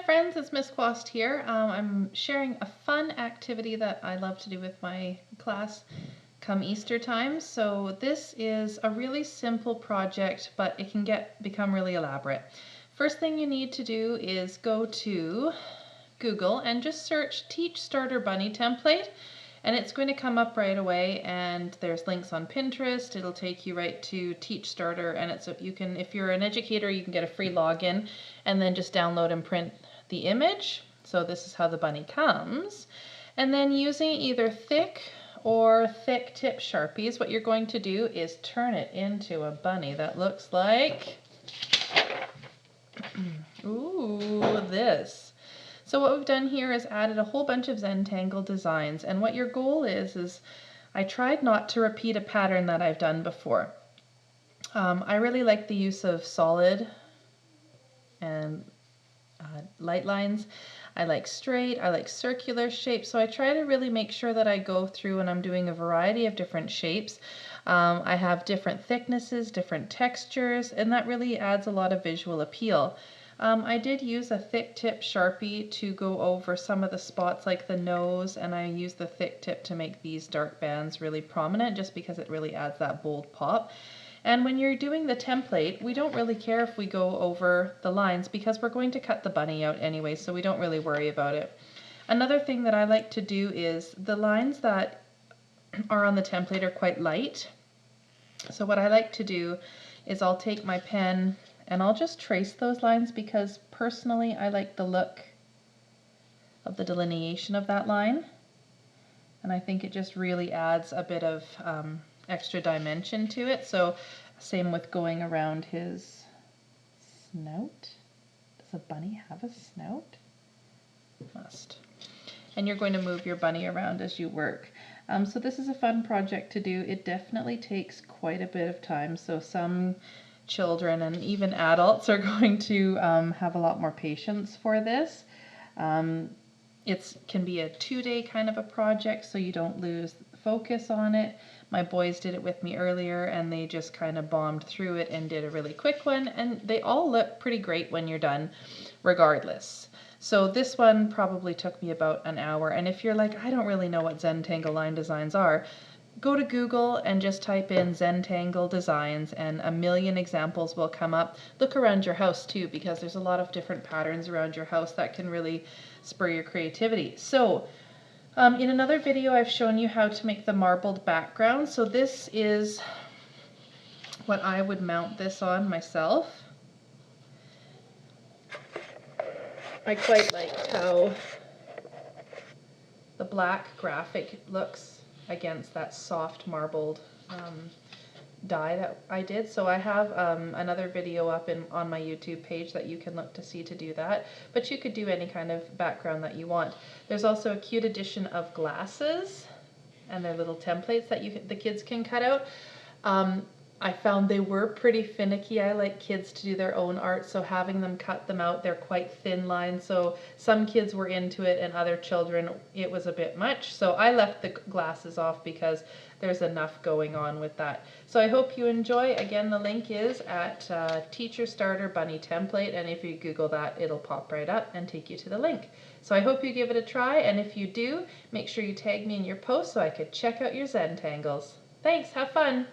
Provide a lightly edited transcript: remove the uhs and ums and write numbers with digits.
friends, it's Miss Quast here. I'm sharing a fun activity that I love to do with my class come Easter time. So this is a really simple project, but it can become really elaborate. First thing you need to do is go to Google and just search Teach Starter Bunny template. And it's going to come up right away, and there's links on Pinterest. It'll take you right to Teach Starter, and if you're an educator, you can get a free login and then just download and print the image. So this is how the bunny comes. And then using either thick or thick tip Sharpies, what you're going to do is turn it into a bunny that looks like this. So what we've done here is added a whole bunch of Zentangled designs, and what your goal is I tried not to repeat a pattern that I've done before. I really like the use of solid and light lines. I like straight, I like circular shapes, so I try to really make sure that I go through and I'm doing a variety of different shapes. I have different thicknesses, different textures, and that really adds a lot of visual appeal. I did use a thick tip Sharpie to go over some of the spots like the nose, and I used the thick tip to make these dark bands really prominent just because it really adds that bold pop. And when you're doing the template, we don't really care if we go over the lines because we're going to cut the bunny out anyway, so we don't really worry about it. Another thing that I like to do is the lines that are on the template are quite light. So what I like to do is I'll take my pen and I'll just trace those lines because personally I like the look of the delineation of that line. And I think it just really adds a bit of extra dimension to it. So same with going around his snout. Does a bunny have a snout? Must. And you're going to move your bunny around as you work. So this is a fun project to do. It definitely takes quite a bit of time. So some children and even adults are going to have a lot more patience for this. It can be a 2-day kind of a project, so you don't lose focus on it. My boys did it with me earlier, and they just kind of bombed through it and did a really quick one, and they all look pretty great when you're done regardless. So this one probably took me about an hour, and if you're like, I don't really know what Zentangle line designs are, go to Google and just type in Zentangle designs and a million examples will come up. Look around your house too, because there's a lot of different patterns around your house that can really spur your creativity. So in another video I've shown you how to make the marbled background. So this is what I would mount this on myself. I quite like how the black graphic looks against that soft marbled dye that I did. So I have another video up on my YouTube page that you can look to see to do that, but you could do any kind of background that you want. There's also a cute edition of glasses and their little templates that the kids can cut out. I found they were pretty finicky. I like kids to do their own art, so having them cut them out, they're quite thin lines, so some kids were into it and other children it was a bit much. So I left the glasses off because there's enough going on with that. So I hope you enjoy. Again, the link is at Teacher Starter Bunny Template, and if you Google that, it'll pop right up and take you to the link. So I hope you give it a try, and if you do, make sure you tag me in your post so I could check out your Zentangles. Thanks, have fun!